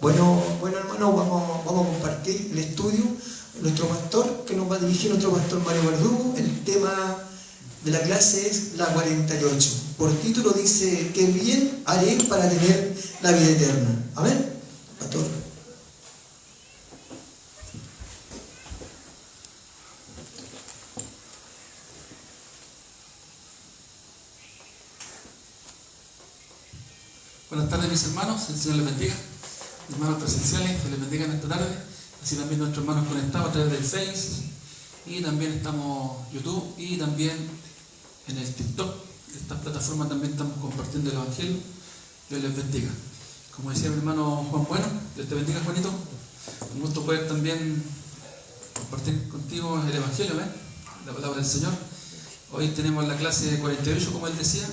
Bueno, hermanos, vamos a compartir el estudio. Nuestro pastor, que nos va a dirigir, nuestro pastor Mario Verdugo. El tema de la clase es la 48. Por título dice: ¿qué bien haré para tener la vida eterna? Amén, pastor. Buenas tardes, mis hermanos, el Señor les bendiga. Hermanos presenciales, que les bendiga en esta tarde, así también nuestros hermanos conectados a través del Face, y también estamos en YouTube y también en el TikTok. Estas plataformas también estamos compartiendo el Evangelio. Dios les bendiga. Como decía mi hermano Juan Bueno, Dios te bendiga, Juanito. Un gusto poder también compartir contigo el Evangelio, ¿ven? La palabra del Señor. Hoy tenemos la clase 48, como él decía.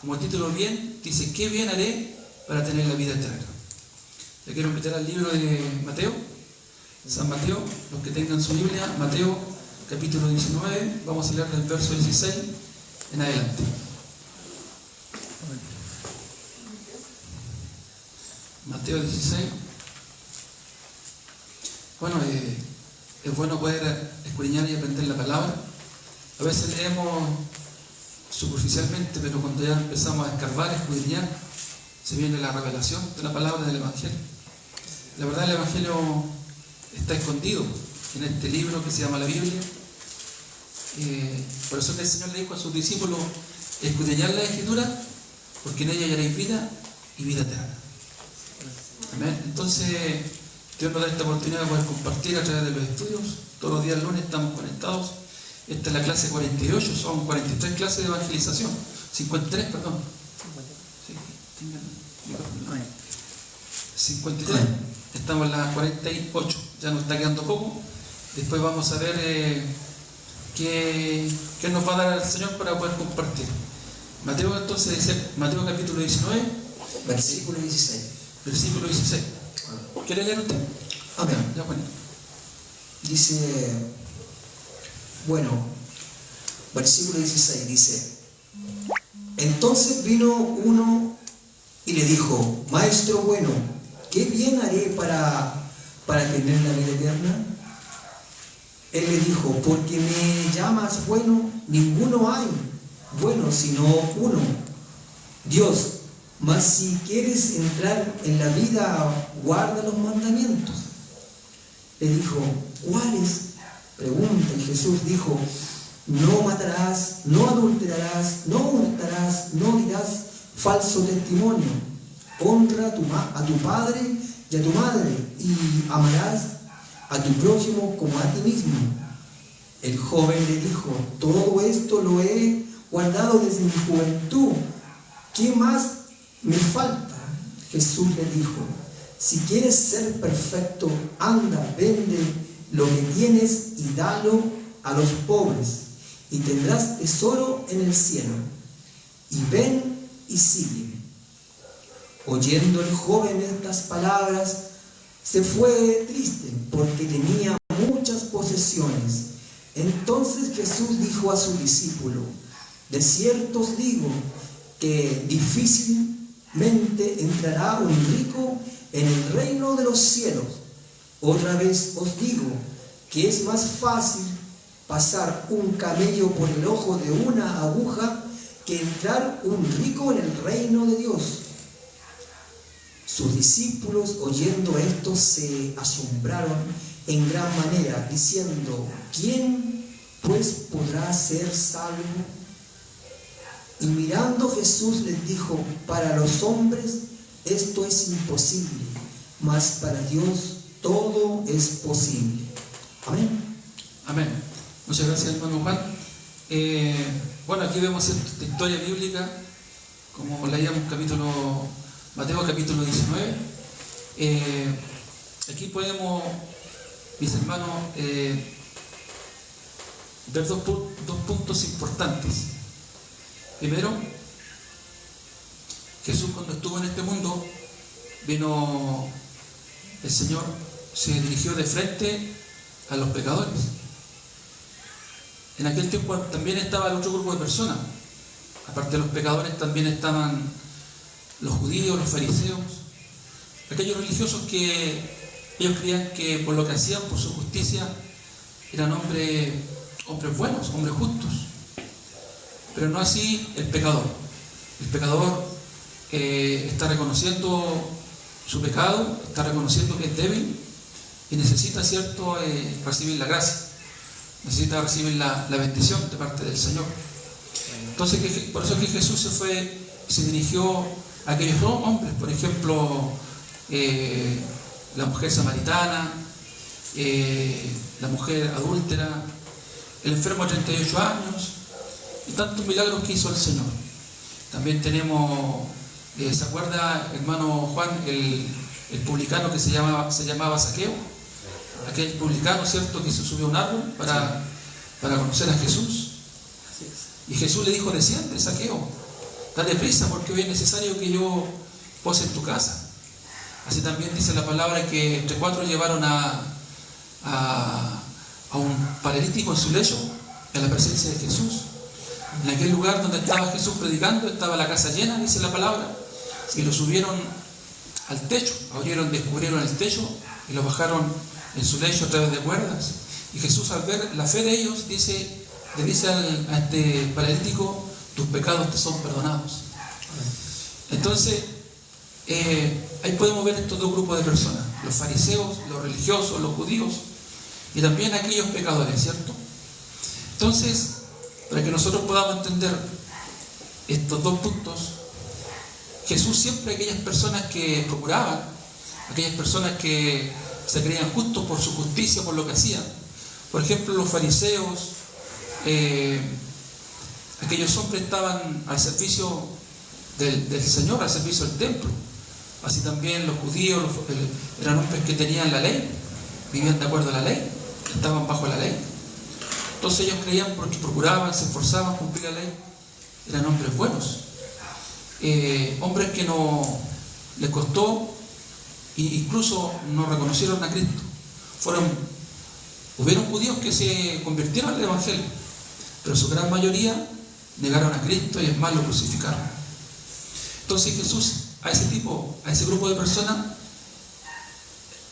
Como título bien, dice: ¿qué bien haré para tener la vida eterna? Le quiero invitar al libro de Mateo, San Mateo, los que tengan su Biblia, Mateo capítulo 19, vamos a leer del verso 16 en adelante. Mateo 16. Bueno, es bueno poder escudriñar y aprender la palabra. A veces leemos superficialmente, pero cuando ya empezamos a escarbar, a escudriñar, se viene la revelación de la palabra del Evangelio. La verdad, el Evangelio está escondido en este libro que se llama la Biblia. Por eso que el Señor le dijo a sus discípulos: escudriñad la Escritura, porque en ella hallaréis vida y vida eterna. Amén. Entonces, Dios nos da esta oportunidad de poder compartir a través de los estudios. Todos los días lunes estamos conectados. Esta es la clase 48, son 43 clases de evangelización. 53, perdón. 53. Estamos en la 48. Ya nos está quedando poco. Después vamos a ver qué nos va a dar el Señor para poder compartir. Mateo entonces dice, Mateo capítulo 19, Versículo 16. Versículo 16. ¿Quiere leer usted? Amén. Ya, bueno. Dice, bueno, versículo 16 dice: entonces vino uno y le dijo: Maestro bueno, ¿qué bien haré para tener la vida eterna? Él le dijo: porque me llamas bueno, ninguno hay bueno sino uno, Dios. Mas si quieres entrar en la vida, guarda los mandamientos. Le dijo: ¿cuáles? Pregunta. Y Jesús dijo: no matarás, no adulterarás, no hurtarás, no dirás falso testimonio, honra a tu padre y a tu madre, y amarás a tu prójimo como a ti mismo. El joven le dijo: todo esto lo he guardado desde mi juventud, ¿qué más me falta? Jesús le dijo: si quieres ser perfecto, anda, vende lo que tienes y dalo a los pobres, y tendrás tesoro en el cielo. Y ven y sígueme. Oyendo el joven estas palabras, se fue triste, porque tenía muchas posesiones. Entonces Jesús dijo a su discípulo: de cierto os digo que difícilmente entrará un rico en el reino de los cielos. Otra vez os digo que es más fácil pasar un camello por el ojo de una aguja que entrar un rico en el reino de Dios. Sus discípulos, oyendo esto, se asombraron en gran manera, diciendo: ¿quién pues podrá ser salvo? Y mirando Jesús les dijo: para los hombres esto es imposible, mas para Dios todo es posible. Amén. Amén. Muchas gracias, hermano Juan. Bueno, aquí vemos esta historia bíblica, como leíamos Mateo capítulo 19. Aquí podemos, mis hermanos, ver dos puntos importantes. Primero, Jesús, cuando estuvo en este mundo, el Señor se dirigió de frente a los pecadores. En aquel tiempo también estaba el otro grupo de personas. Aparte de los pecadores también estaban los judíos, los fariseos, aquellos religiosos que ellos creían que por lo que hacían, por su justicia, eran hombres buenos, hombres justos. Pero no así el pecador. El pecador está reconociendo su pecado, está reconociendo que es débil y necesita, ¿cierto?, recibir la gracia, necesita recibir la bendición de parte del Señor. Entonces, por eso es que Jesús se dirigió a aquellos hombres, por ejemplo, la mujer samaritana, la mujer adúltera, el enfermo de 38 años, y tantos milagros que hizo el Señor. También tenemos, ¿se acuerda, hermano Juan, el publicano que se llamaba Zaqueo? Aquel publicano, ¿cierto?, que se subió a un árbol para conocer a Jesús. Y Jesús le dijo: desciende, Zaqueo, dale prisa, porque hoy es necesario que yo pose en tu casa. Así también dice la palabra que entre 4 llevaron a un paralítico en su lecho, en la presencia de Jesús. En aquel lugar donde estaba Jesús predicando, estaba la casa llena, dice la palabra, y lo subieron al techo, descubrieron el techo y lo bajaron en su lecho a través de cuerdas. Y Jesús, al ver la fe de ellos, le dice a este paralítico: tus pecados te son perdonados. Entonces, ahí podemos ver estos dos grupos de personas: los fariseos, los religiosos, los judíos, y también aquellos pecadores, ¿cierto? Entonces, para que nosotros podamos entender estos dos puntos, Jesús siempre, aquellas personas que procuraban, aquellas personas que se creían justos por su justicia, por lo que hacían, por ejemplo, los fariseos, aquellos hombres estaban al servicio del Señor, al servicio del templo. Así también los judíos eran hombres que tenían la ley, vivían de acuerdo a la ley, estaban bajo la ley. Entonces ellos creían, porque procuraban, se esforzaban a cumplir la ley, eran hombres buenos, hombres que no les costó, e incluso no reconocieron a Cristo. Hubieron judíos que se convirtieron al Evangelio, pero su gran mayoría negaron a Cristo y es más, lo crucificaron. Entonces Jesús a ese grupo de personas,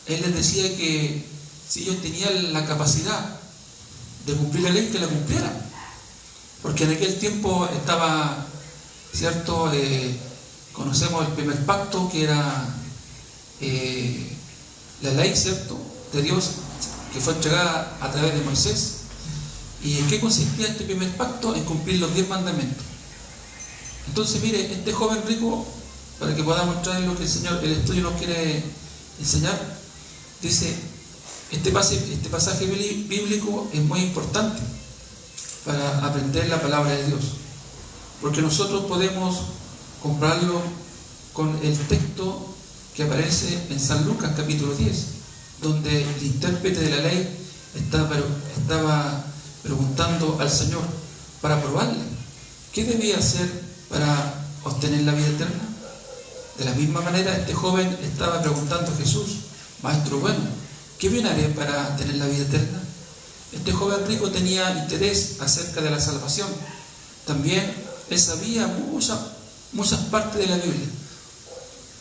Él les decía que si ellos tenían la capacidad de cumplir la ley, que la cumplieran, porque en aquel tiempo estaba, ¿cierto?, conocemos el primer pacto, que era la ley, ¿cierto?, de Dios, que fue entregada a través de Moisés. ¿Y en qué consistía este primer pacto? En cumplir los 10 mandamientos. Entonces, mire, este joven rico, para que podamos entrar en lo que el estudio nos quiere enseñar, dice: este pasaje bíblico es muy importante para aprender la palabra de Dios, porque nosotros podemos compararlo con el texto que aparece en San Lucas capítulo 10, donde el intérprete de la ley estaba preguntando al Señor para probarle qué debía hacer para obtener la vida eterna. De la misma manera, este joven estaba preguntando a Jesús: Maestro bueno, ¿qué bien haré para tener la vida eterna? Este joven rico tenía interés acerca de la salvación. También él sabía muchas partes de la Biblia.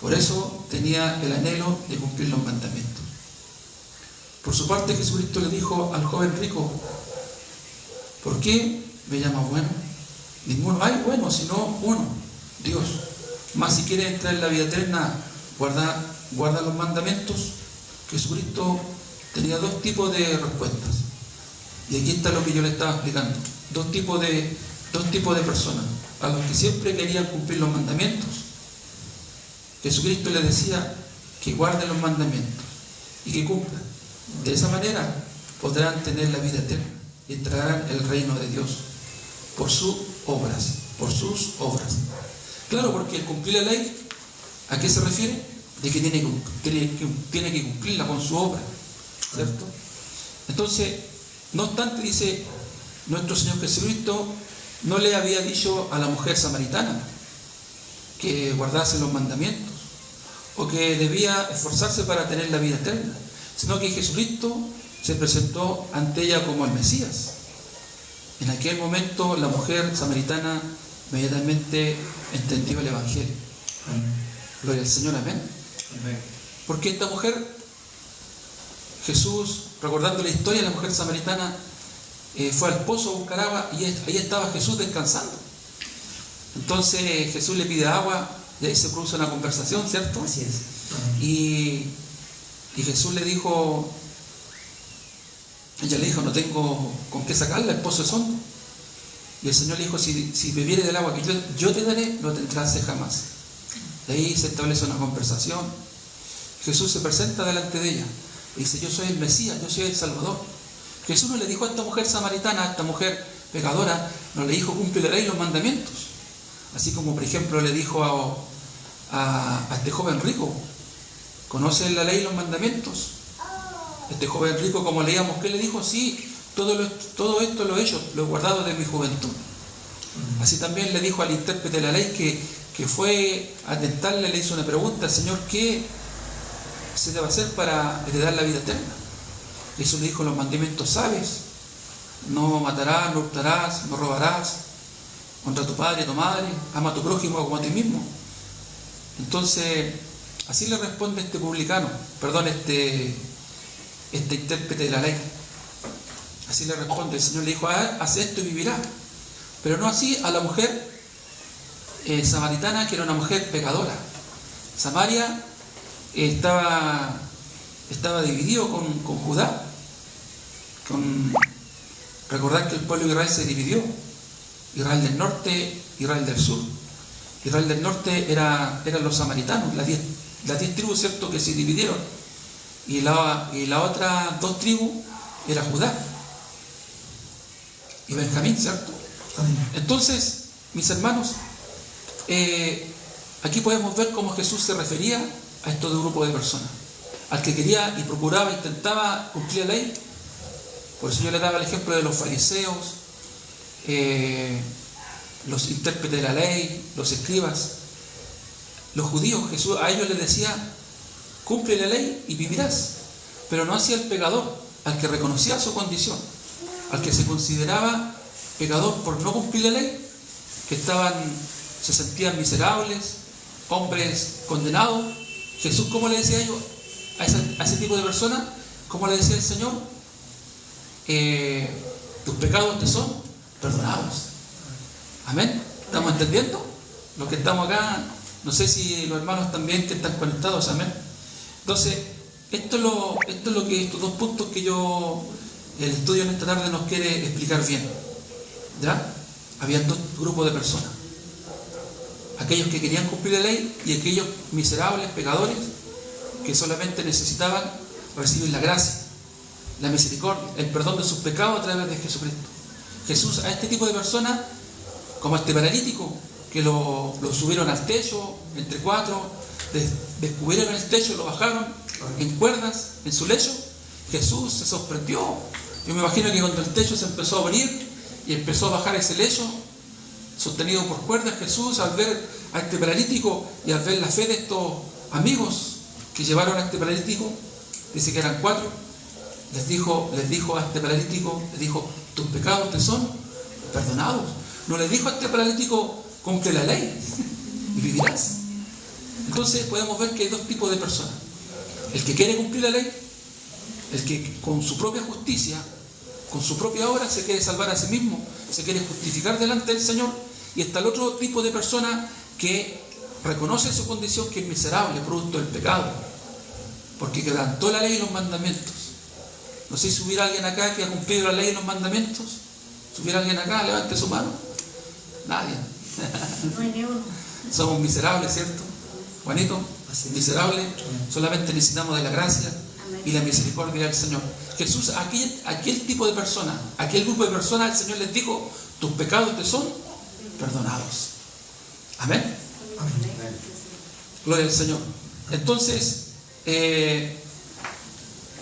Por eso tenía el anhelo de cumplir los mandamientos. Por su parte, Jesucristo le dijo al joven rico: ¿por qué me llamas bueno? Ninguno hay bueno, sino uno, Dios. Mas si quieres entrar en la vida eterna, guarda los mandamientos, Jesucristo tenía dos tipos de respuestas. Y aquí está lo que yo le estaba explicando. Dos tipos de personas. A los que siempre querían cumplir los mandamientos, Jesucristo les decía que guarden los mandamientos y que cumplan. De esa manera podrán tener la vida eterna y entrarán el reino de Dios por sus obras. Claro, porque el cumplir la ley, ¿a qué se refiere? De que tiene que cumplirla con su obra, ¿cierto? Entonces, no obstante, dice nuestro Señor Jesucristo, no le había dicho a la mujer samaritana que guardase los mandamientos o que debía esforzarse para tener la vida eterna, sino que Jesucristo se presentó ante ella como el Mesías. En aquel momento la mujer samaritana inmediatamente entendió el Evangelio. Gloria al Señor, amén. Porque esta mujer, Jesús, recordando la historia de la mujer samaritana, fue al pozo a buscar agua y ahí estaba Jesús descansando. Entonces Jesús le pide agua y ahí se produce una conversación, ¿cierto? Así es. Y Jesús le dijo, ella le dijo, no tengo con qué sacarla, el pozo es hondo. Y el Señor le dijo, si bebieres del agua que yo te daré, no tendrás sed jamás. De ahí se establece una conversación. Jesús se presenta delante de ella y dice, yo soy el Mesías, yo soy el Salvador. Jesús no le dijo a esta mujer samaritana, a esta mujer pecadora, no le dijo, cumple la ley y los mandamientos. Así como, por ejemplo, le dijo a este joven rico, ¿conoce la ley y los mandamientos? Este joven rico, como leíamos, ¿qué le dijo? Sí, todo esto lo he hecho, lo he guardado de mi juventud. Así también le dijo al intérprete de la ley que fue a tentarle, le hizo una pregunta, Señor, ¿qué se debe hacer para heredar la vida eterna? Jesús le dijo, los mandamientos sabes, no matarás, no hurtarás, no robarás, honra a tu padre y a tu madre, ama a tu prójimo como a ti mismo. Entonces, así le responde este publicano, este intérprete de la ley. Así le responde, el Señor le dijo, haz esto y vivirás. Pero no así a la mujer samaritana, que era una mujer pecadora. Samaria estaba dividido con Judá. Recordad que el pueblo de Israel se dividió. Israel del norte, Israel del sur. Israel del norte eran los samaritanos, las 10 tribus, ¿cierto?, que se dividieron. Y la otra 2 tribus era Judá y Benjamín, ¿cierto? Entonces, mis hermanos, aquí podemos ver cómo Jesús se refería a estos dos grupos de personas. Al que quería y procuraba, intentaba cumplir la ley. Por eso yo le daba el ejemplo de los fariseos, los intérpretes de la ley, los escribas, los judíos. Jesús a ellos les decía, cumple la ley y vivirás. Pero no hacia el pecador, al que reconocía su condición, al que se consideraba pecador por no cumplir la ley, que se sentían miserables, hombres condenados. Jesús, ¿cómo le decía a ellos, a ese tipo de personas? ¿Cómo le decía el Señor? Tus pecados te son perdonados. Amén. ¿Estamos entendiendo? Los que estamos acá, no sé si los hermanos también que están conectados, amén. Entonces, esto es lo que estos 2 puntos que el estudio en esta tarde nos quiere explicar bien. ¿Ya? Habían 2 grupos de personas. Aquellos que querían cumplir la ley y aquellos miserables, pecadores, que solamente necesitaban recibir la gracia, la misericordia, el perdón de sus pecados a través de Jesucristo. Jesús a este tipo de personas, como a este paralítico, que lo subieron al techo entre 4, descubrieron el techo, lo bajaron en cuerdas en su lecho. Jesús se sorprendió. Yo me imagino que cuando el techo se empezó a abrir y empezó a bajar ese lecho sostenido por cuerdas, Jesús, al ver a este paralítico y al ver la fe de estos amigos que llevaron a este paralítico, dice que eran 4, les dijo a este paralítico, les dijo, tus pecados te son perdonados. No le dijo a este paralítico, cumple la ley y vivirás. Entonces podemos ver que hay 2 tipos de personas: el que quiere cumplir la ley, el que con su propia justicia, con su propia obra, se quiere salvar a sí mismo, se quiere justificar delante del Señor. Y está el otro tipo de persona que reconoce su condición que es miserable, producto del pecado, porque quebrantó la ley y los mandamientos. No sé si hubiera alguien acá que ha cumplido la ley y los mandamientos. Si hubiera alguien acá, levante su mano. Nadie. No hay ni uno. Somos miserables, ¿cierto? Juanito, Así es. miserables, solamente necesitamos de la gracia y la misericordia del Señor. Jesús, aquel tipo de personas, aquel grupo de personas, el Señor les dijo: tus pecados te son perdonados. Amén. Gloria al Señor. Entonces,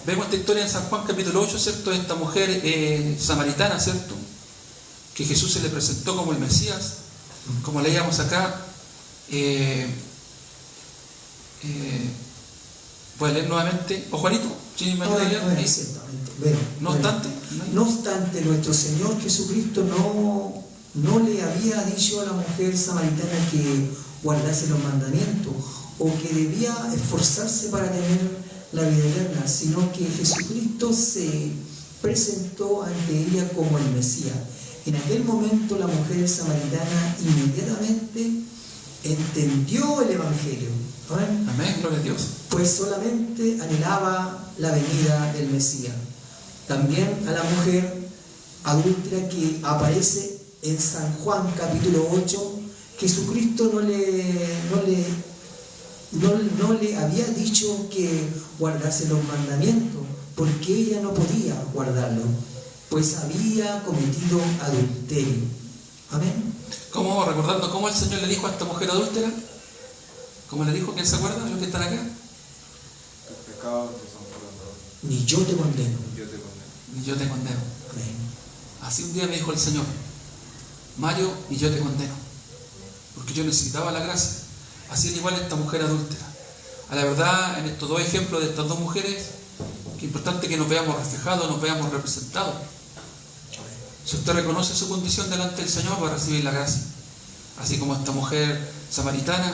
vemos esta historia en San Juan capítulo 8, ¿cierto? Esta mujer samaritana, ¿cierto? Que Jesús se le presentó como el Mesías, como leíamos acá. ¿Puede leer nuevamente? ¿O Juanito? ¿Sí, me ayuda a leer? Exactamente. Bueno, No bueno. obstante, No obstante, nuestro Señor Jesucristo no le había dicho a la mujer samaritana que guardase los mandamientos o que debía esforzarse para tener la vida eterna, sino que Jesucristo se presentó ante ella como el Mesías. En aquel momento la mujer samaritana inmediatamente entendió el Evangelio. ¿Amén? amén, gloria a Dios. Pues solamente anhelaba la venida del Mesías. También a la mujer adúltera que aparece en San Juan capítulo 8, Jesucristo no le había dicho que guardase los mandamientos, porque ella no podía guardarlo, pues había cometido adulterio. Amén. ¿Cómo, recordando cómo el Señor le dijo a esta mujer adúltera? ¿Cómo le dijo? ¿Quién se acuerda de los que están acá? Tus pecados te son perdonados. Ni yo te condeno. Yo te condeno. Ni yo te condeno. Amén. Así un día me dijo el Señor: Mario, ni yo te condeno, porque yo necesitaba la gracia. Así es igual esta mujer adúltera. A la verdad, en estos dos ejemplos de estas dos mujeres, que es importante que nos veamos reflejados, nos veamos representados. Si usted reconoce su condición delante del Señor, va a recibir la gracia. Así como esta mujer samaritana,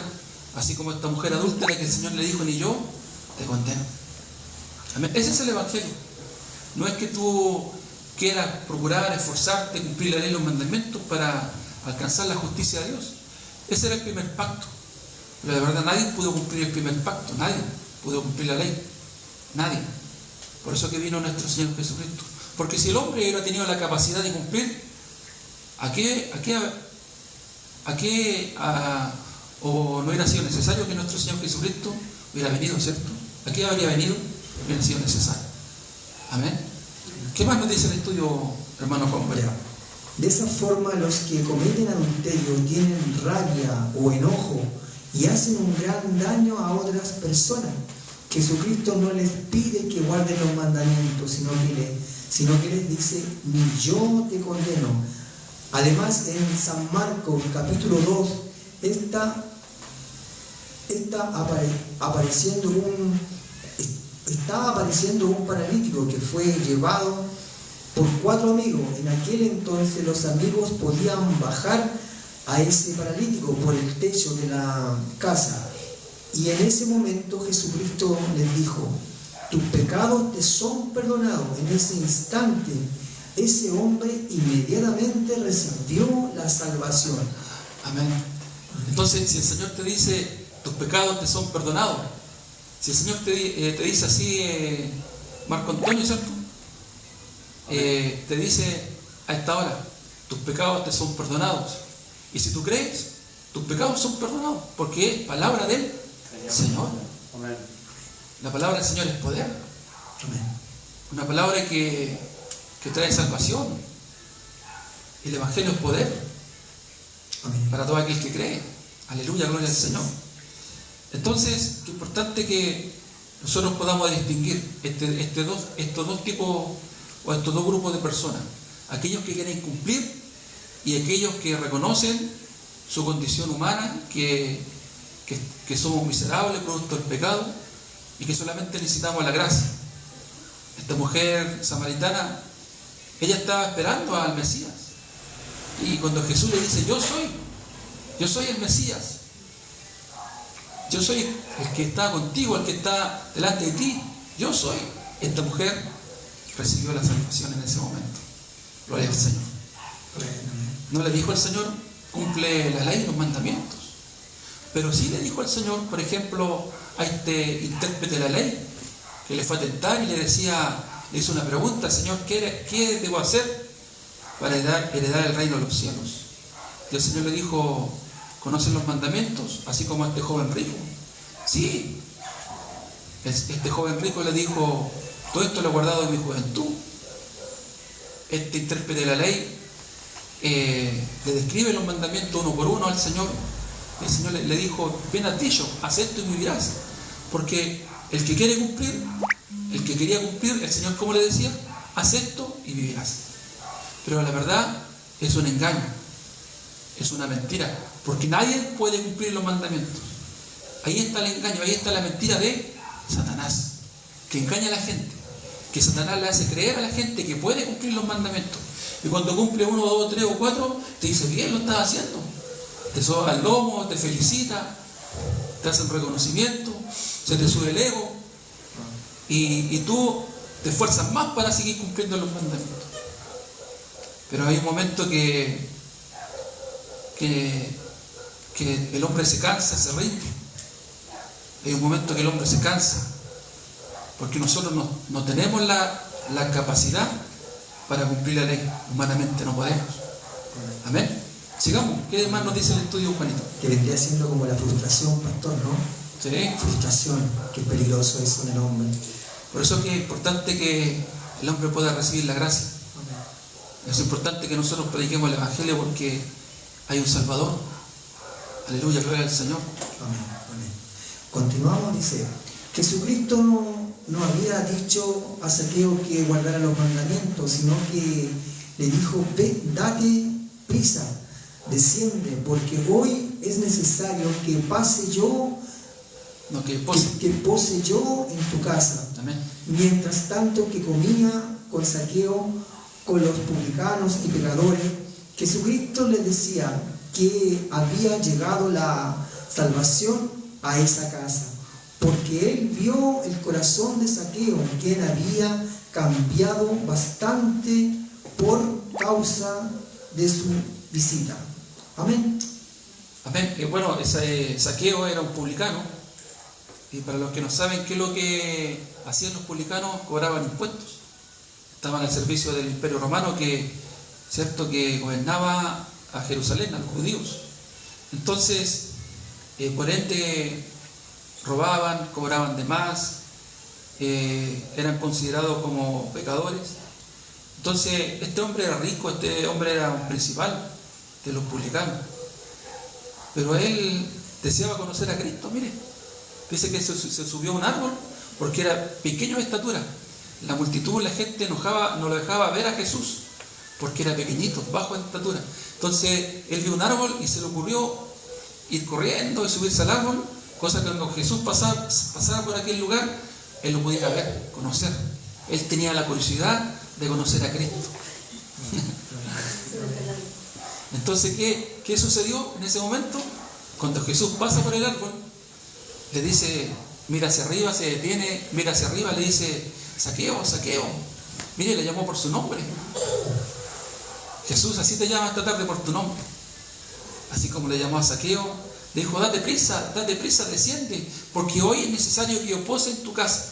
así como esta mujer adúltera que el Señor le dijo: ni yo te condeno. Amén. Ese es el Evangelio. No es que tú quieras procurar, esforzarte, cumplir la ley y los mandamientos para alcanzar la justicia de Dios. Ese era el primer pacto. Pero de verdad nadie pudo cumplir el primer pacto, nadie pudo cumplir la ley, nadie. Por eso que vino nuestro Señor Jesucristo. Porque si el hombre hubiera tenido la capacidad de cumplir, o no hubiera sido necesario que nuestro Señor Jesucristo hubiera venido, ¿cierto? ¿A qué habría venido? Hubiera sido necesario. Amén. ¿Qué más nos dice el estudio, hermano Juan María? Ya. De esa forma, los que cometen adulterio tienen rabia o enojo y hacen un gran daño a otras personas. Jesucristo no les pide que guarden los mandamientos, sino que les dice: ni yo te condeno. Además, en San Marcos capítulo 2 está apareciendo un paralítico que fue llevado por 4 amigos. En aquel entonces los amigos podían bajar a ese paralítico por el techo de la casa. Y en ese momento Jesucristo les dijo: tus pecados te son perdonados. En ese instante, ese hombre inmediatamente recibió la salvación. Amén. Entonces, si el Señor te dice: tus pecados te son perdonados, si el Señor te dice así, Marco Antonio, ¿cierto? Te dice a esta hora: tus pecados te son perdonados. Y si tú crees, tus pecados son perdonados, porque es palabra del Señor. Amén. La palabra del Señor es poder. Amén. Una palabra que trae salvación. Y el Evangelio es poder Amén. para todo aquel que cree. Aleluya, gloria al Señor. Entonces, es importante que nosotros podamos distinguir estos dos tipos o estos dos grupos de personas: aquellos que quieren cumplir y aquellos que reconocen su condición humana, que somos miserables producto del pecado y que solamente necesitamos la gracia. Esta mujer samaritana, ella estaba esperando al Mesías, y cuando Jesús le dice: yo soy el Mesías, yo soy el que está contigo, el que está delante de ti, yo soy. Esta mujer recibió la salvación en ese momento. Gloria al Señor. No le dijo al Señor: cumple la ley y los mandamientos. Pero sí le dijo al Señor, por ejemplo, a este intérprete de la ley, que le fue a tentar y le hizo una pregunta: Señor, ¿qué debo hacer para heredar el reino de los cielos? Y el Señor le dijo: ¿conocen los mandamientos? Así como a este joven rico. Sí. Este joven rico le dijo: todo esto lo he guardado en mi juventud. Este intérprete de la ley le describe los mandamientos uno por uno al Señor. El Señor le dijo: bien has dicho, haz esto y vivirás. Porque el que quiere cumplir, el que quería cumplir, el Señor, ¿cómo le decía? Haz esto y vivirás. Pero la verdad es un engaño, es una mentira, porque nadie puede cumplir los mandamientos. Ahí está el engaño, ahí está la mentira de Satanás, que engaña a la gente, que Satanás le hace creer a la gente que puede cumplir los mandamientos. Y cuando cumple 1, 2, 3 o 4, te dice: bien, lo estás haciendo. Te soba el lomo, te felicita, te hace un reconocimiento, se te sube el ego, y tú te esfuerzas más para seguir cumpliendo los mandamientos. Pero hay un momento que el hombre se cansa, se rinde. Hay un momento que el hombre se cansa, porque nosotros no tenemos la capacidad para cumplir la ley. Humanamente no podemos. Amén. Sigamos. ¿Qué más nos dice el estudio, Juanito? Que vendría siendo como la frustración, pastor, ¿no? Sí. Frustración, qué peligroso eso en el hombre. Por eso es que es importante que el hombre pueda recibir la gracia. Amén. Es importante que nosotros prediquemos el Evangelio, porque hay un Salvador. Aleluya, gloria al Señor. Amén. Amén. Continuamos, dice: Jesucristo no había dicho a Zaqueo que guardara los mandamientos, sino que le dijo: ve, date prisa, desciende, porque hoy es necesario que pase yo en tu casa. Amén. Mientras tanto que comía con Zaqueo, con los publicanos y pecadores, Jesucristo le decía que había llegado la salvación a esa casa, porque él vio el corazón de Zaqueo, quien había cambiado bastante por causa de su visita. Amén. Amén. Bueno, Zaqueo era un publicano, y para los que no saben qué es lo que hacían los publicanos, cobraban impuestos. Estaban al servicio del Imperio Romano, que gobernaba a Jerusalén, a los judíos. Entonces, por ende, robaban, cobraban de más, eran considerados como pecadores. Entonces, este hombre era rico, este hombre era un principal de los publicanos, pero él deseaba conocer a Cristo. Mire, dice que se subió a un árbol porque era pequeño de estatura. La multitud, la gente no lo dejaba ver a Jesús porque era pequeñito, bajo de estatura. Entonces él vio un árbol y se le ocurrió ir corriendo y subirse al árbol, cosa que cuando Jesús pasara por aquel lugar, él lo pudiera ver, conocer. Él tenía la curiosidad de conocer a Cristo. Entonces, ¿qué sucedió en ese momento? Cuando Jesús pasa por el árbol, le dice: mira hacia arriba, se detiene, mira hacia arriba, le dice: Zaqueo, Zaqueo. Mire, le llamó por su nombre. Jesús así te llama esta tarde, por tu nombre. Así como le llamó a Zaqueo, le dijo: date prisa, desciende, porque hoy es necesario que yo pose en tu casa.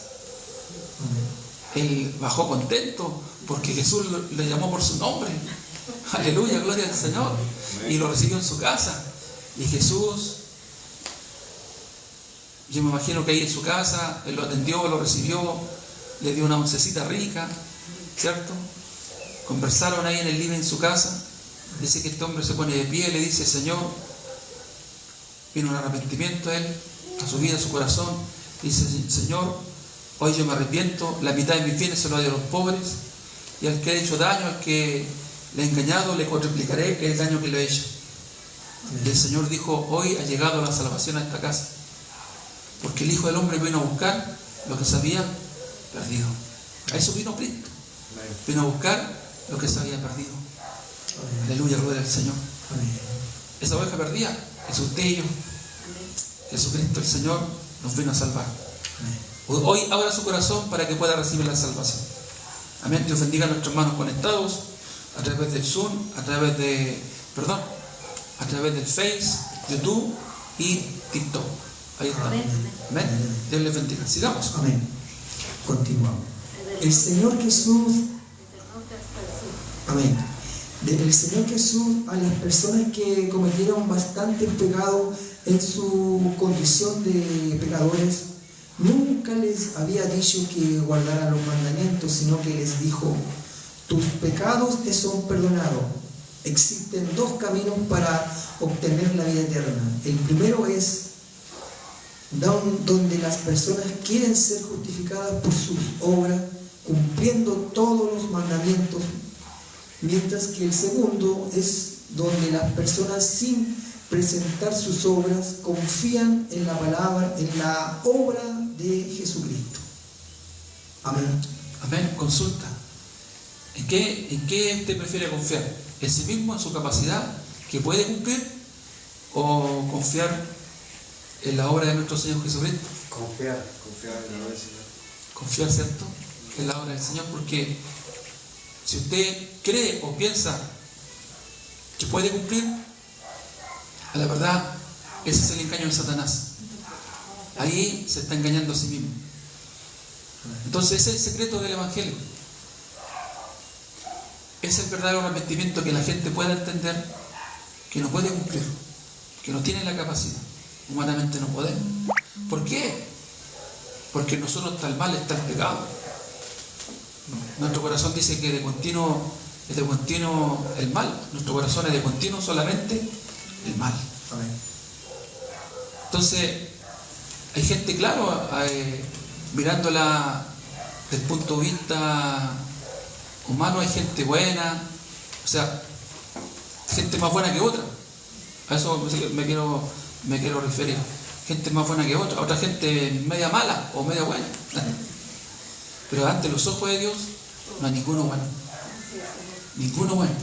Él bajó contento porque Jesús le llamó por su nombre. Aleluya, gloria al Señor. Y lo recibió en su casa. Y Jesús, yo me imagino que ahí en su casa, él lo atendió, lo recibió, le dio una oncecita rica, ¿cierto? Conversaron ahí en el living en su casa. Dice que este hombre se pone de pie y le dice: Señor, vino un arrepentimiento a él, a su vida, a su corazón. Dice: Señor, hoy yo me arrepiento, la mitad de mis bienes se lo doy a los pobres, y al que he hecho daño, al que le he engañado, le cuatriplicaré el daño que le he hecho. Y el Señor dijo: hoy ha llegado la salvación a esta casa, porque el Hijo del Hombre vino a buscar lo que se había perdido. A eso vino Cristo. Vino a buscar lo que se había perdido. Aleluya, gloria al Señor. Esa oveja perdida es usted y yo. Jesucristo el Señor nos vino a salvar. Hoy abra su corazón para que pueda recibir la salvación. Amén. Dios bendiga a nuestros hermanos conectados a través del Zoom, a través del Face, YouTube y TikTok. Ahí está. Amén. Amén. Dios les bendiga. Sigamos. Amén. Continuamos. El Señor Jesús, amén. El Señor Jesús a las personas que cometieron bastantes pecados en su condición de pecadores, nunca les había dicho que guardaran los mandamientos, sino que les dijo: tus pecados te son perdonados. Existen dos caminos para obtener la vida eterna. El primero es donde las personas quieren ser justificadas por sus obras, cumpliendo todos los mandamientos, mientras que el segundo es donde las personas, sin presentar sus obras, confían en la palabra, en la obra de Jesucristo. Amén. Amén. Consulta. ¿En qué usted prefiere confiar? ¿En sí mismo, en su capacidad que puede cumplir? ¿O confiar en la obra de nuestro Señor Jesucristo? Confiar en la obra del Señor. Confiar, ¿cierto?, en la obra del Señor, porque si usted cree o piensa que puede cumplir, a la verdad, ese es el engaño de Satanás. Ahí se está engañando a sí mismo. Entonces ese es el secreto del Evangelio. Es el verdadero arrepentimiento, que la gente pueda entender que no puede cumplir, que no tiene la capacidad. Humanamente no podemos. ¿Por qué? Porque en nosotros está el mal, está el pecado. Nuestro corazón dice que es de continuo el mal. Nuestro corazón es de continuo solamente el mal. Amén. Entonces, hay gente, claro, mirándola desde el punto de vista humano, hay gente buena, o sea, gente más buena que otra. A eso me quiero referir. Gente más buena que otra, otra gente media mala o media buena. Pero ante los ojos de Dios no hay ninguno bueno. Ninguno bueno.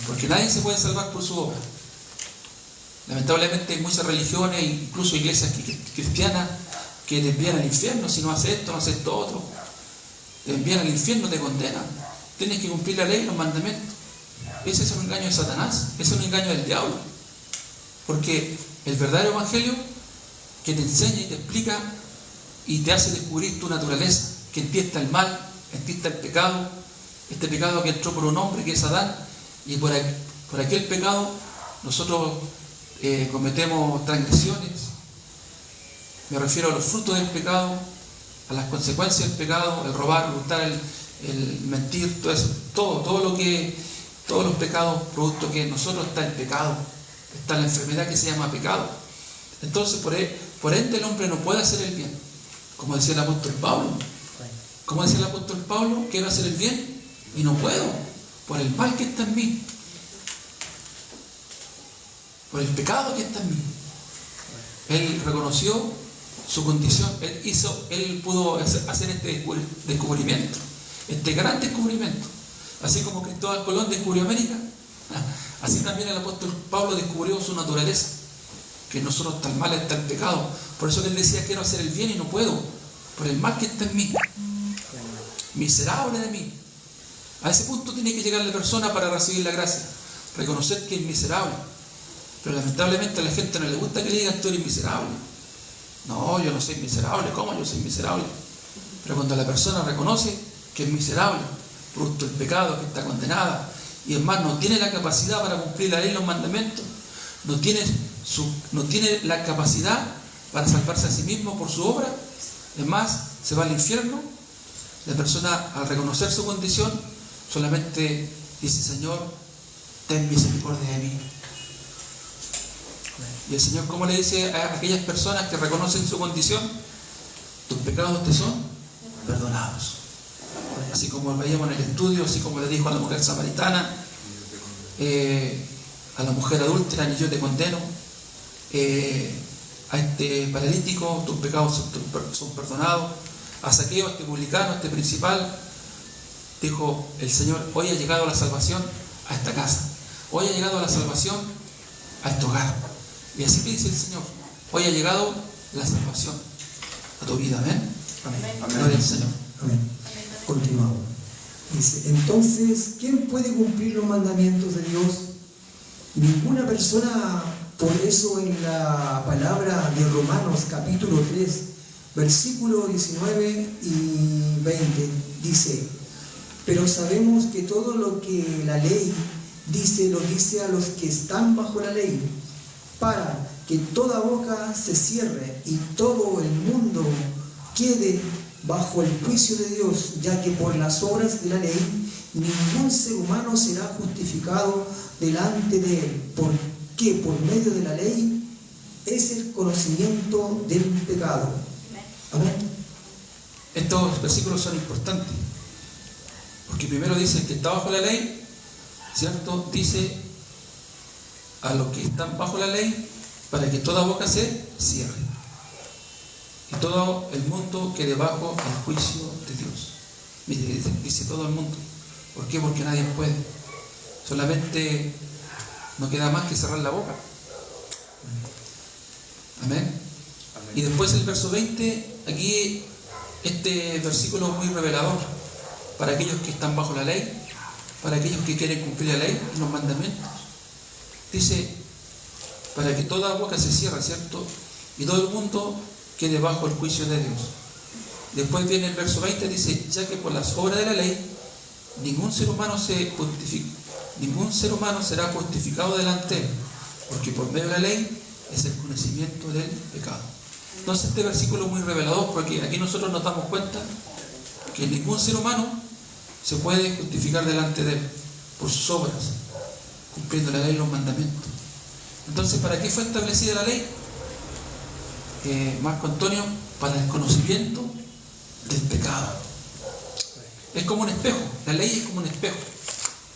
Porque nadie se puede salvar por su obra. Lamentablemente hay muchas religiones, incluso iglesias cristianas, que te envían al infierno si no haces esto, no haces esto otro. Te envían al infierno, te condenan. Tienes que cumplir la ley y los mandamientos. Ese es un engaño de Satanás, ese es un engaño del diablo. Porque el verdadero evangelio, que te enseña y te explica y te hace descubrir tu naturaleza, que en ti está el mal, en ti está el pecado, este pecado que entró por un hombre que es Adán, y por aquel pecado nosotros cometemos transgresiones. Me refiero a los frutos del pecado, a las consecuencias del pecado, el robar, el hurtar, el mentir, todo eso, todos los pecados, producto que en nosotros está el pecado, está la enfermedad que se llama pecado. Entonces, por ende, el hombre no puede hacer el bien, como decía el apóstol Pablo. Como decía el apóstol Pablo, quiero hacer el bien y no puedo, por el mal que está en mí, por el pecado que está en mí. Él reconoció su condición, él pudo hacer este descubrimiento, este gran descubrimiento. Así como Cristóbal Colón descubrió América, así también el apóstol Pablo descubrió su naturaleza, que en nosotros está el mal, está el pecado. Por eso él decía: quiero hacer el bien y no puedo, por el mal que está en mí. Miserable de mí. A ese punto tiene que llegar la persona para recibir la gracia, reconocer que es miserable. Pero lamentablemente a la gente no le gusta que le digan: tú eres miserable. No, yo no soy miserable. ¿Cómo yo soy miserable? Pero cuando la persona reconoce que es miserable, producto del pecado, que está condenada, y es más, no tiene la capacidad para cumplir la ley y los mandamientos, no tiene la capacidad para salvarse a sí mismo por su obra, es más, se va al infierno. La persona, al reconocer su condición, solamente dice: Señor, ten misericordia de mí. Y el Señor, ¿cómo le dice a aquellas personas que reconocen su condición? Tus pecados te son perdonados. Así como veíamos en el estudio, así como le dijo a la mujer samaritana, a la mujer adúltera: ni yo te condeno. A este paralítico, tus pecados son perdonados. A Zaqueo, este publicano, este principal, dijo el Señor: hoy ha llegado la salvación a esta casa, hoy ha llegado la salvación a este hogar. Y así dice el Señor: hoy ha llegado la salvación a tu vida. Amén. Amén. Gloria al Señor. Amén. Continuamos. Dice: entonces, ¿quién puede cumplir los mandamientos de Dios? Ninguna persona Por eso en la palabra de Romanos capítulo 3, versículo 19 y 20 dice: pero sabemos que todo lo que la ley dice, lo dice a los que están bajo la ley, para que toda boca se cierre y todo el mundo quede bajo el juicio de Dios, ya que por las obras de la ley ningún ser humano será justificado delante de él, porque por medio de la ley es el conocimiento del pecado. Amén. Estos versículos son importantes, porque primero dice que está bajo la ley, ¿cierto? Dice a los que están bajo la ley para que toda boca se cierre y todo el mundo quede bajo el juicio de Dios. Mire, dice todo el mundo. ¿Por qué? Porque nadie puede. Solamente no queda más que cerrar la boca. Amén. Y después el verso 20, aquí este versículo es muy revelador para aquellos que están bajo la ley, para aquellos que quieren cumplir la ley y los mandamientos. Dice, para que toda boca se cierre, ¿cierto? Y todo el mundo quede bajo el juicio de Dios. Después viene el verso 20, dice, ya que por las obras de la ley ningún ser humano será justificado delante de él, porque por medio de la ley es el conocimiento del pecado. Entonces este versículo es muy revelador, porque aquí nosotros nos damos cuenta que ningún ser humano se puede justificar delante de él por sus obras, cumpliendo la ley y los mandamientos. Entonces, ¿para qué fue establecida la ley? Marco Antonio, para el conocimiento del pecado. Es como un espejo, la ley es como un espejo.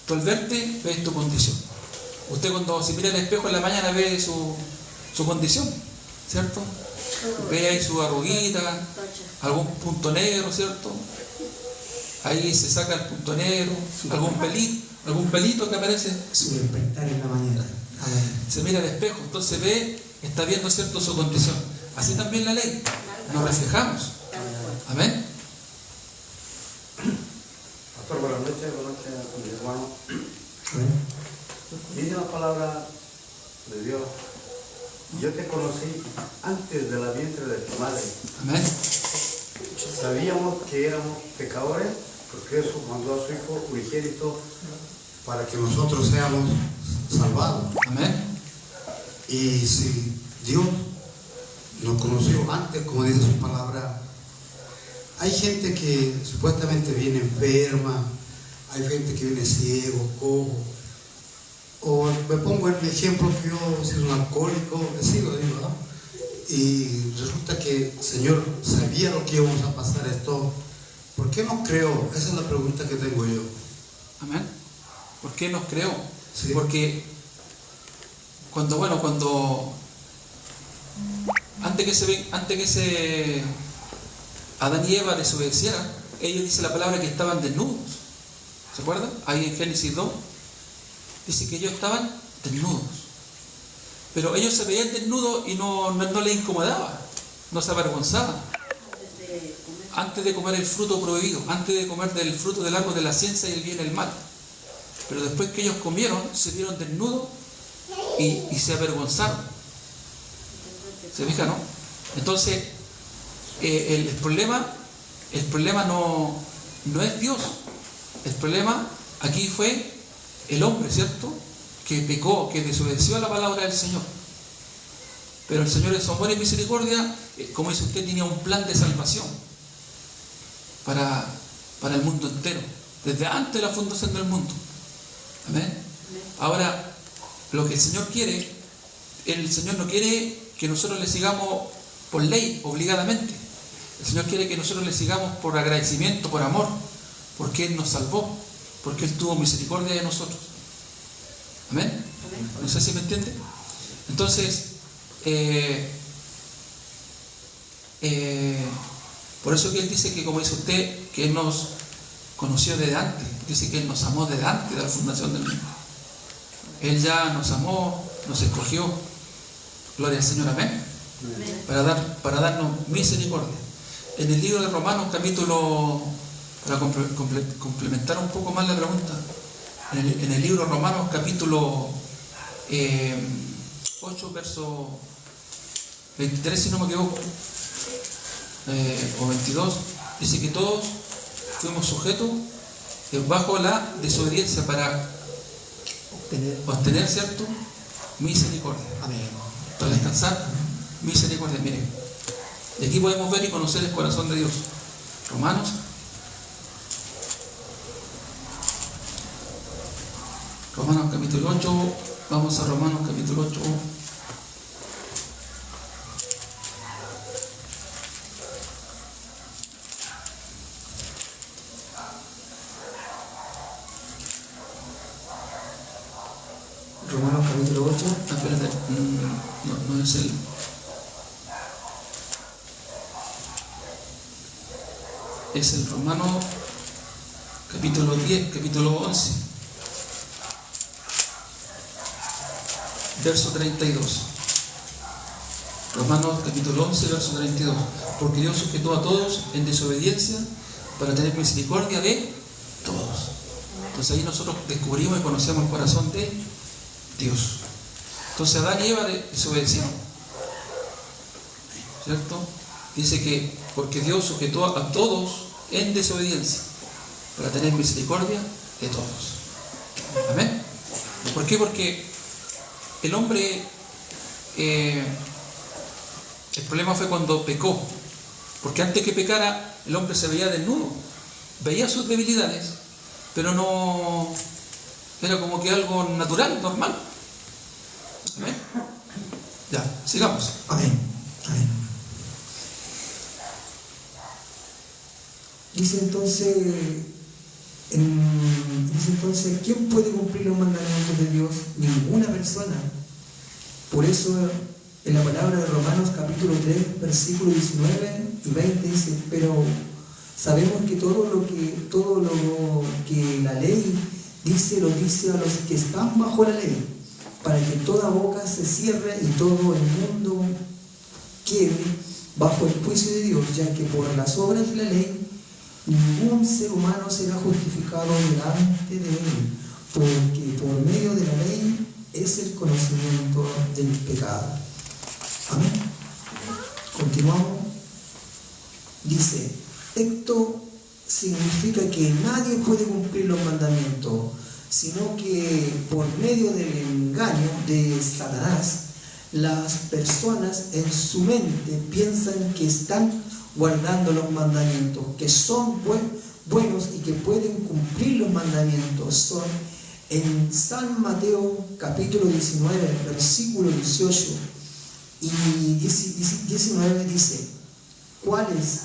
Tú al verte ves tu condición. Usted cuando se mira al espejo en la mañana ve su condición, ¿cierto? Ve ahí su arruguita, algún punto negro, ¿cierto? Ahí se saca el punto negro, algún pelito que aparece. Su despertar en la mañana. Amén. Se mira al espejo, entonces ve, está viendo, ¿cierto?, su condición. Así también la ley, nos reflejamos. Amén. Pastor, buenas noches a mi hermano. Amén. Dice la palabra de Dios: yo te conocí antes de la vientre de tu madre. Amén. Sabíamos que éramos pecadores, porque eso mandó a su Hijo unigénito para que nosotros seamos salvados. Amén. Y si Dios nos conoció antes, como dice su palabra, hay gente que supuestamente viene enferma, hay gente que viene ciego, cojo, o me pongo en mi ejemplo que yo soy un alcohólico, así lo digo, ¿no? Y resulta que el Señor sabía lo que íbamos a pasar esto. ¿Por qué nos creó? Esa es la pregunta que tengo yo. Amén. ¿Por qué nos creó? Sí. Porque cuando antes que Adán y Eva desobedecieran, ellos, dice la palabra, que estaban desnudos. ¿Se acuerdan? Ahí en Génesis 2 dice que ellos estaban desnudos. Pero ellos se veían desnudos y no les incomodaba, no se avergonzaban. Antes de comer el fruto prohibido, antes de comer del fruto del árbol de la ciencia y el bien y el mal. Pero después que ellos comieron, se vieron desnudos y se avergonzaron. ¿Se fija, no? Entonces, el problema no es Dios. El problema aquí fue el hombre, ¿cierto?, que pecó, que desobedeció a la palabra del Señor. Pero el Señor, en su amor y misericordia, como dice usted, tenía un plan de salvación para el mundo entero, desde antes de la fundación del mundo. Amén. Ahora, lo que el Señor no quiere que nosotros le sigamos por ley, obligadamente. El Señor quiere que nosotros le sigamos por agradecimiento, por amor, porque Él nos salvó, porque Él tuvo misericordia de nosotros. Amén. No sé si me entiende. Entonces, por eso que Él dice que, como dice usted, que Él nos conoció desde antes. Dice que Él nos amó desde antes de la fundación del mundo. Él ya nos amó, nos escogió. Gloria al Señor, amén. Para darnos misericordia. En el libro de Romanos, capítulo, para complementar un poco más la pregunta, en el libro de Romanos, capítulo 8, verso 23, si no me equivoco, o 22, dice que todos fuimos sujetos bajo la desobediencia para obtener, ¿cierto?, misericordia. Amén. Para descansar, misericordia. Miren, y aquí podemos ver y conocer el corazón de Dios. Romanos capítulo 8, vamos a Romanos capítulo 8. Romanos capítulo 8. Espérate, no es el... Es el Romano capítulo 10, capítulo 11, verso 32. Romanos capítulo 11, verso 32. Porque Dios sujetó a todos en desobediencia para tener misericordia de todos. Entonces ahí nosotros descubrimos y conocemos el corazón de Dios. Entonces Adán y Eva desobedecieron, ¿cierto? Dice que porque Dios sujetó a todos en desobediencia para tener misericordia de todos. ¿Amén? ¿Por qué? Porque el hombre, el problema fue cuando pecó. Porque antes que pecara, el hombre se veía desnudo, veía sus debilidades, pero no era como que algo natural, normal. ¿Amén? Ya, sigamos. Amén. Amén. Dice entonces, ¿quién puede cumplir los mandamientos de Dios? Ninguna persona. Por eso en la palabra de Romanos capítulo 3, versículo 19 y 20 dice, pero sabemos que todo lo que la ley dice, lo dice a los que están bajo la ley, para que toda boca se cierre y todo el mundo quede bajo el juicio de Dios, ya que por las obras de la ley ningún ser humano será justificado delante de él, porque por medio de la ley es el conocimiento del pecado. Amén. Continuamos. Dice, esto significa que nadie puede cumplir los mandamientos, sino que por medio del engaño de Satanás, las personas en su mente piensan que están guardando los mandamientos, que son buenos y que pueden cumplir los mandamientos. Son en San Mateo capítulo 19, versículo 18 y 19 dice, ¿cuáles?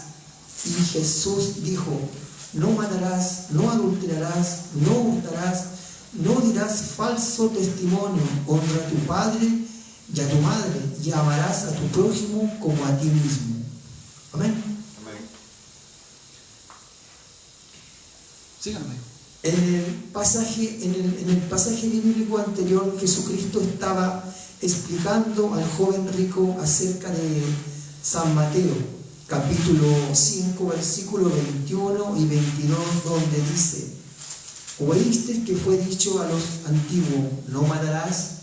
Y Jesús dijo, no matarás, no adulterarás, no hurtarás, no dirás falso testimonio, honra a tu padre y a tu madre, y amarás a tu prójimo como a ti mismo. Amén. Síganme. En el pasaje bíblico anterior, Jesucristo estaba explicando al joven rico acerca de San Mateo, capítulo 5, versículo 21 y 22, donde dice, ¿oíste que fue dicho a los antiguos, no matarás?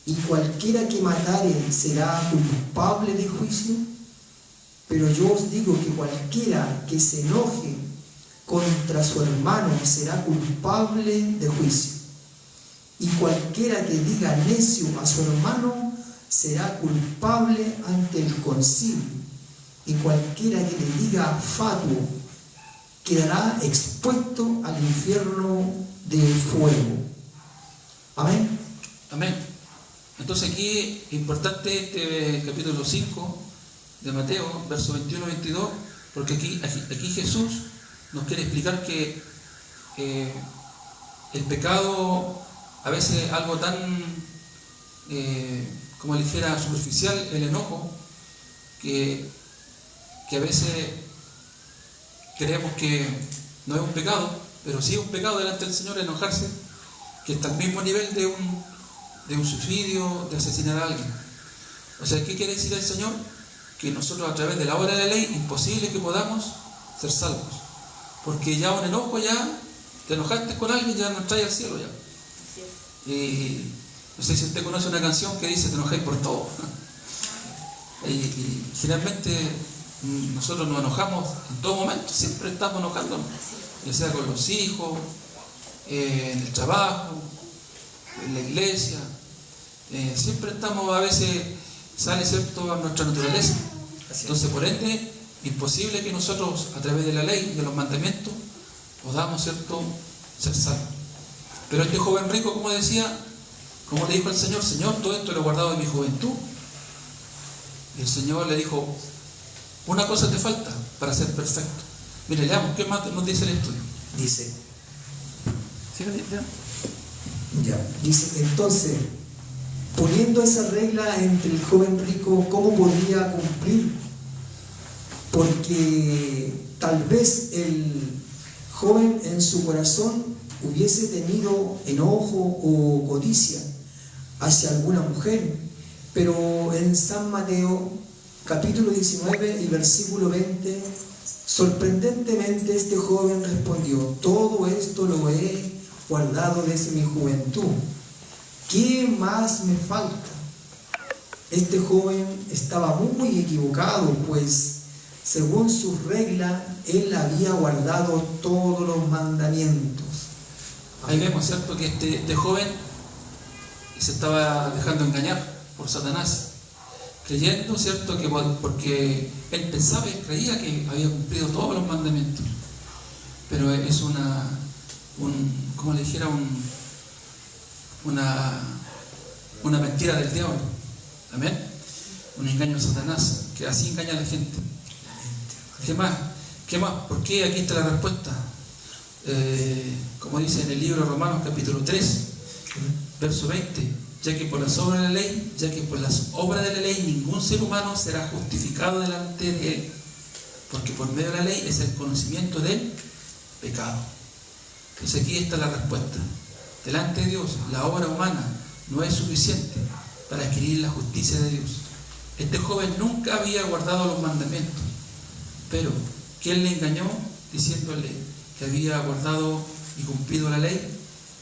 Y cualquiera que matare será culpable de juicio. Pero yo os digo que cualquiera que se enoje contra su hermano será culpable de juicio. Y cualquiera que diga necio a su hermano será culpable ante el concilio. Y cualquiera que le diga fatuo quedará expuesto al infierno de fuego. Amén. Amén. Entonces aquí es importante este capítulo 5 de Mateo, verso 21-22, porque aquí Jesús nos quiere explicar que el pecado, a veces algo tan, como le dijera, superficial, el enojo, que a veces creemos que no es un pecado, pero sí es un pecado delante del Señor enojarse, que está al mismo nivel de un suicidio, de asesinar a alguien. O sea, ¿qué quiere decir el Señor? Que nosotros a través de la obra de la ley, imposible que podamos ser salvos. Porque ya un enojo, ya te enojaste con alguien, ya no traes al cielo ya. No sé si usted conoce una canción que dice: te enojáis por todo. Y generalmente nosotros nos enojamos en todo momento, siempre estamos enojándonos, ya sea con los hijos, en el trabajo, en la iglesia. Siempre estamos, a veces sale, ¿cierto?, a nuestra naturaleza. Entonces, por ende, imposible que nosotros, a través de la ley, de los mandamientos, podamos, ¿cierto?, ser salvos. Pero este joven rico, como decía, como le dijo al Señor: Señor, todo esto lo he guardado de mi juventud. Y el Señor le dijo: una cosa te falta para ser perfecto. Mire, leamos, ¿qué más nos dice el estudio? Dice, ¿Sí? dice, entonces, poniendo esa regla entre el joven rico, ¿cómo podría cumplir? Porque tal vez el joven en su corazón hubiese tenido enojo o codicia hacia alguna mujer, pero en San Mateo capítulo 19 y versículo 20, sorprendentemente este joven respondió: todo esto lo he guardado desde mi juventud, ¿qué más me falta? Este joven estaba muy equivocado, pues según su regla él había guardado todos los mandamientos. Ahí vemos, ¿cierto?, que este joven se estaba dejando engañar por Satanás, creyendo, ¿cierto?, que porque él pensaba y creía que había cumplido todos los mandamientos, pero es como le dijera, una mentira del diablo. Amén. Un engaño de Satanás, que así engaña a la gente. ¿Qué más? ¿Qué más? ¿Por qué? Aquí está la respuesta. Como dice en el libro de Romanos capítulo 3, verso 20: ya que por las obras de la ley ningún ser humano será justificado delante de él, porque por medio de la ley es el conocimiento del pecado. Entonces aquí está la respuesta. Delante de Dios, la obra humana no es suficiente para adquirir la justicia de Dios. Este joven nunca había guardado los mandamientos, pero ¿quién le engañó diciéndole que había guardado y cumplido la ley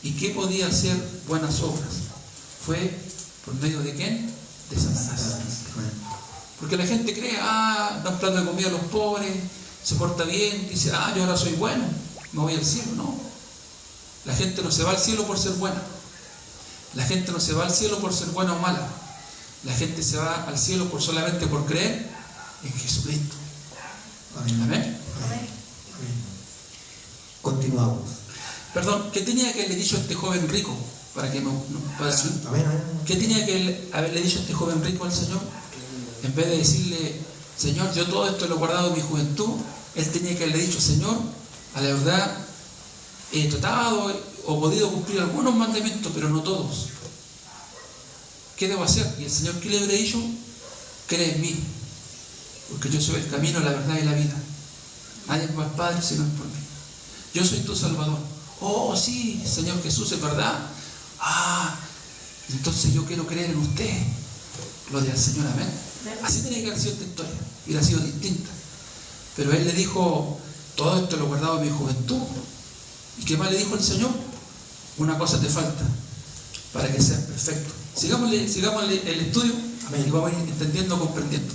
y que podía hacer buenas obras? Fue por medio de ¿quién? De Satanás. Porque la gente cree: da un plato de comida a los pobres, se porta bien, dice: yo ahora soy bueno, me voy al cielo. No, la gente no se va al cielo por ser buena, la gente no se va al cielo por ser buena o mala, la gente se va al cielo solamente por creer en Jesucristo. Amén. Amén. Continuamos. Perdón, ¿qué tenía que haberle dicho a este joven rico? ¿Qué tenía que haberle dicho a este joven rico al Señor? En vez de decirle: Señor, yo todo esto lo he guardado en mi juventud, él tenía que haberle dicho: Señor, a la verdad he tratado o podido cumplir algunos mandamientos, pero no todos. ¿Qué debo hacer? Y el Señor, ¿qué le habría dicho? Cree en mí, porque yo soy el camino, la verdad y la vida. Nadie va al Padre sino por mí. Yo soy tu Salvador. Oh, sí, Señor Jesús, es verdad. Entonces yo quiero creer en usted. Gloria al Señor, amén. Así tenía que haber sido esta historia, hubiera sido distinta. Pero él le dijo: todo esto lo he guardado en mi juventud. ¿Y qué más le dijo el Señor? Una cosa te falta para que seas perfecto. Sigámosle el estudio. Amén. Y vamos a ir entendiendo, comprendiendo.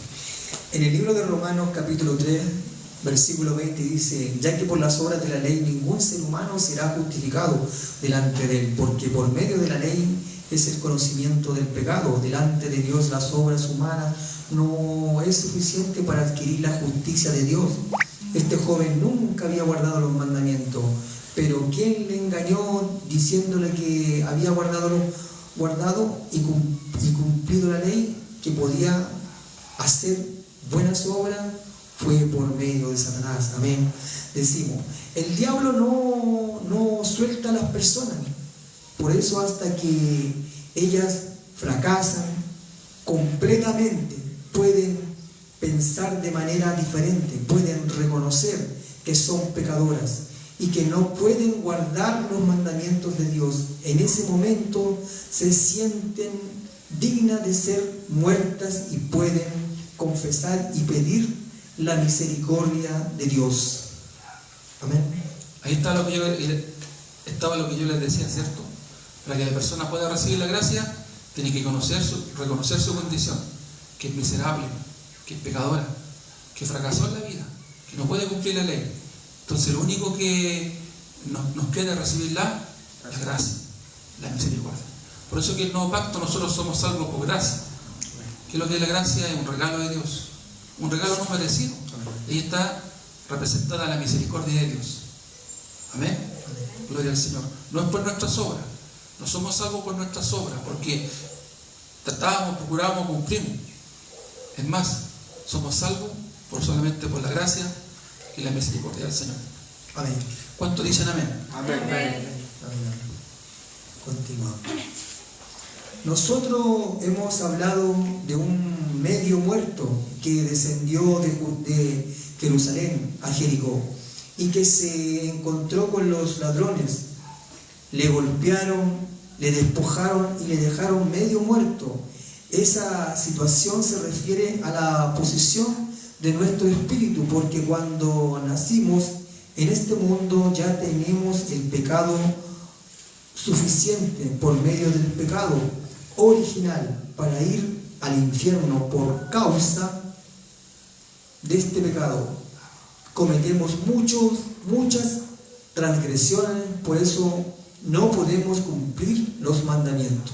En el libro de Romanos capítulo 3, versículo 20 dice: ya que por las obras de la ley ningún ser humano será justificado delante de él, porque por medio de la ley es el conocimiento del pecado. Delante de Dios las obras humanas no es suficiente para adquirir la justicia de Dios. Este joven nunca había guardado los mandamientos, pero ¿quién le engañó diciéndole que había guardado y cumplido la ley, que podía hacer buenas obras? Fue por medio de Satanás. Amén. Decimos, el diablo no suelta a las personas. Por eso hasta que ellas fracasan completamente, pueden pensar de manera diferente, pueden reconocer que son pecadoras y que no pueden guardar los mandamientos de Dios. En ese momento se sienten dignas de ser muertas y pueden confesar y pedir la misericordia de Dios. Amén. Ahí estaba lo que yo les decía, ¿cierto? Para que la persona pueda recibir la gracia, Tiene que reconocer su condición, que es miserable, que es pecadora, que fracasó en la vida, que no puede cumplir la ley. Entonces lo único que nos queda es recibir la gracia, la misericordia. Por eso que el nuevo pacto nosotros somos salvos por gracia. Que lo que es la gracia es un regalo de Dios, un regalo no merecido. Ahí está representada la misericordia de Dios. Amén. Gloria al Señor. No es por nuestras obras, no somos salvos por nuestras obras, porque tratábamos, procurábamos, cumplimos. Es más, somos salvos solamente por la gracia y la misericordia del Señor. Amén. ¿Cuántos dicen amén? Amén. Amén. Continuamos. Nosotros hemos hablado de un medio muerto que descendió de Jerusalén a Jericó y que se encontró con los ladrones. Le golpearon, le despojaron y le dejaron medio muerto. Esa situación se refiere a la posición de nuestro espíritu, porque cuando nacimos en este mundo ya tenemos el pecado suficiente por medio del pecado original para ir al infierno por causa de este pecado. Cometemos muchas transgresiones, por eso no podemos cumplir los mandamientos.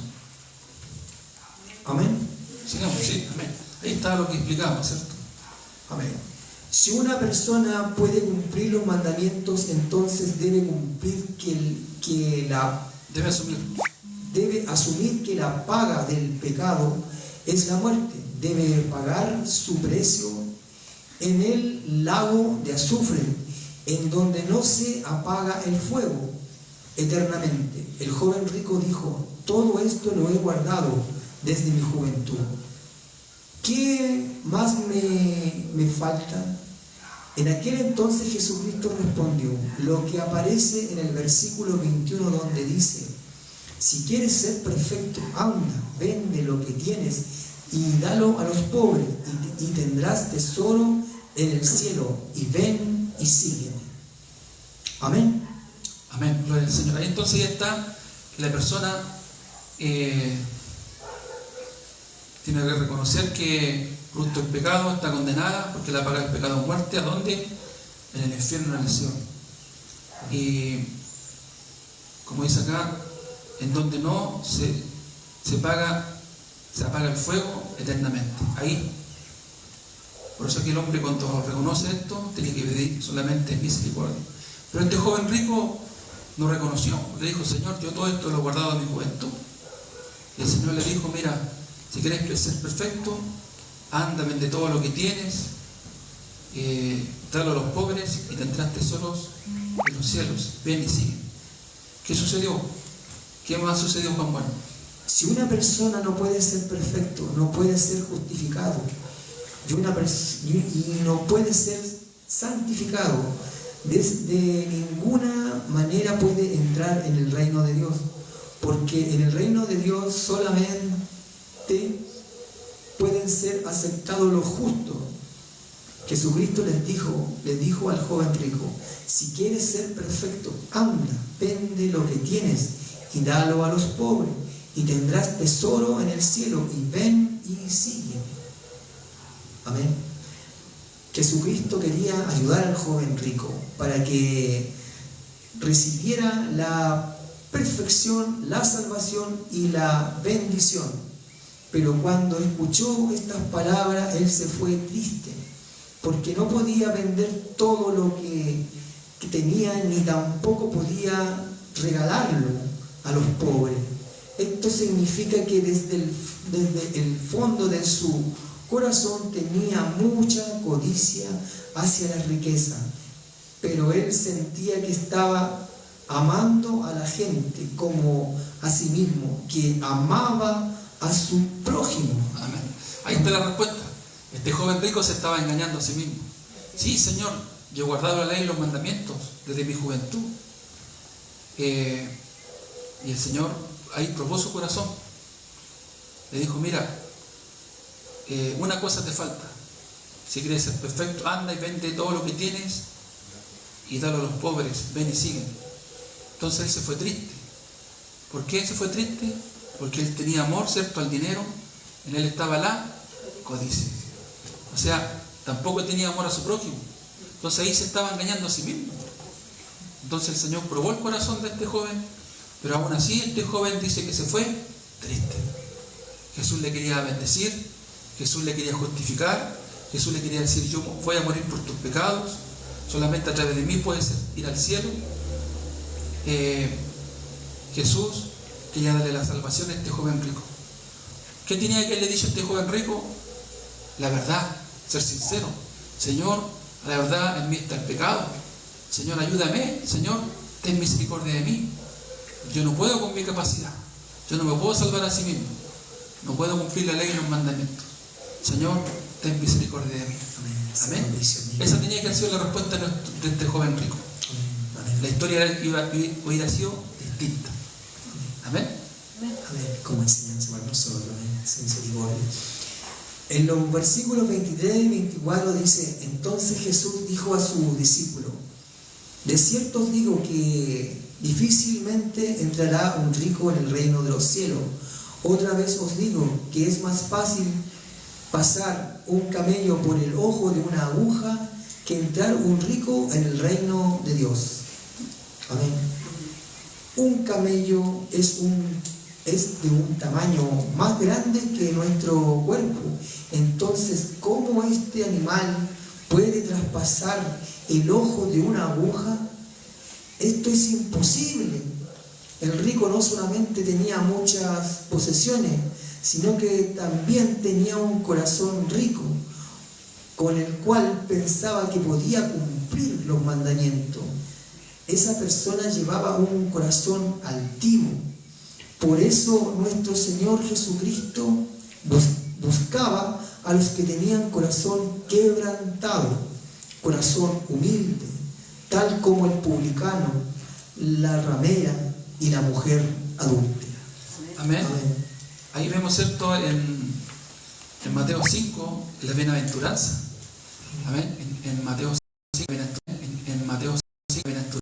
Amén. Sigamos, sí, amén. Ahí está lo que explicamos, ¿cierto? Amén. Si una persona puede cumplir los mandamientos, entonces debe asumir que la paga del pecado es la muerte. Debe pagar su precio en el lago de azufre, en donde no se apaga el fuego eternamente. El joven rico dijo: todo esto lo he guardado desde mi juventud. ¿Qué más me falta? En aquel entonces Jesucristo respondió lo que aparece en el versículo 21, donde dice: si quieres ser perfecto, anda, vende lo que tienes y dalo a los pobres, y tendrás tesoro en el cielo, y ven y sígueme. Amén. Amén, gloria al Señor. Ahí entonces ya está que la persona tiene que reconocer que producto del pecado está condenada, porque la paga del pecado es muerte. ¿A dónde? En el infierno, en el Seol. Y como dice acá, en donde no se apaga el fuego eternamente. Ahí. Por eso que el hombre, cuando reconoce esto, tiene que pedir solamente misericordia. Pero este joven rico no reconoció. Le dijo: Señor, yo todo esto lo he guardado en mi juventud. Y el Señor le dijo: mira, si quieres ser perfecto, anda, vende todo lo que tienes, dalo a los pobres y tendrás tesoros en los cielos. Ven y sigue. ¿Qué sucedió? ¿Qué más sucedió, Juan Bueno? Si una persona no puede ser perfecto, no puede ser justificado, y no puede ser santificado, de ninguna manera puede entrar en el reino de Dios, porque en el reino de Dios solamente pueden ser aceptados los justos. Jesucristo les dijo al joven rico: si quieres ser perfecto, anda, vende lo que tienes y dalo a los pobres, y tendrás tesoro en el cielo, y ven y sígueme. Amén. Jesucristo quería ayudar al joven rico para que recibiera la perfección, la salvación y la bendición. Pero cuando escuchó estas palabras, él se fue triste, porque no podía vender todo lo que tenía, ni tampoco podía regalarlo a los pobres. Esto significa que desde el fondo de su corazón tenía mucha codicia hacia la riqueza, pero él sentía que estaba amando a la gente como a sí mismo, que amaba a su prójimo. Amén. Ahí está la respuesta. Este joven rico se estaba engañando a sí mismo. Sí, Señor, yo he guardado la ley y los mandamientos desde mi juventud. Y el Señor ahí probó su corazón. Le dijo: mira, una cosa te falta. Si quieres ser perfecto, anda y vende todo lo que tienes y dalo a los pobres. Ven y sigue. Entonces él se fue triste. ¿Por qué se fue triste? porque él tenía amor, ¿cierto?, al dinero, en él estaba la codicia. O sea, tampoco tenía amor a su prójimo. Entonces ahí se estaba engañando a sí mismo. Entonces el Señor probó el corazón de este joven, pero aún así este joven dice que se fue triste. Jesús le quería bendecir, Jesús le quería justificar, Jesús le quería decir: yo voy a morir por tus pecados, solamente a través de mí puedes ir al cielo. Jesús quería darle la salvación a este joven rico. ¿Qué tenía que haberle dicho a este joven rico? La verdad, ser sincero. Señor, la verdad en mí está el pecado. Señor, ayúdame. Señor, ten misericordia de mí. Yo no puedo con mi capacidad. Yo no me puedo salvar a sí mismo. No puedo cumplir la ley y los mandamientos. Señor, ten misericordia de mí. Amén. Esa tenía que haber sido la respuesta de este joven rico. La historia hubiera sido distinta. Amén. Amén. Como enseñanza para nosotros, misericordia. En los versículos 23 y 24 dice: entonces Jesús dijo a sus discípulos: de cierto os digo que difícilmente entrará un rico en el reino de los cielos. Otra vez os digo que es más fácil pasar un camello por el ojo de una aguja que entrar un rico en el reino de Dios. Amén. Un camello es de un tamaño más grande que nuestro cuerpo. Entonces, ¿cómo este animal puede traspasar el ojo de una aguja? Esto es imposible. El rico no solamente tenía muchas posesiones, sino que también tenía un corazón rico, con el cual pensaba que podía cumplir los mandamientos. Esa persona llevaba un corazón altivo. Por eso nuestro Señor Jesucristo buscaba a los que tenían corazón quebrantado, corazón humilde, tal como el publicano, la ramera y la mujer adúltera. Amén. Amén. Ahí vemos, ¿cierto?, en Mateo 5, la bienaventuranza. Amén. En Mateo 5, en Mateo 5, bienaventuranza.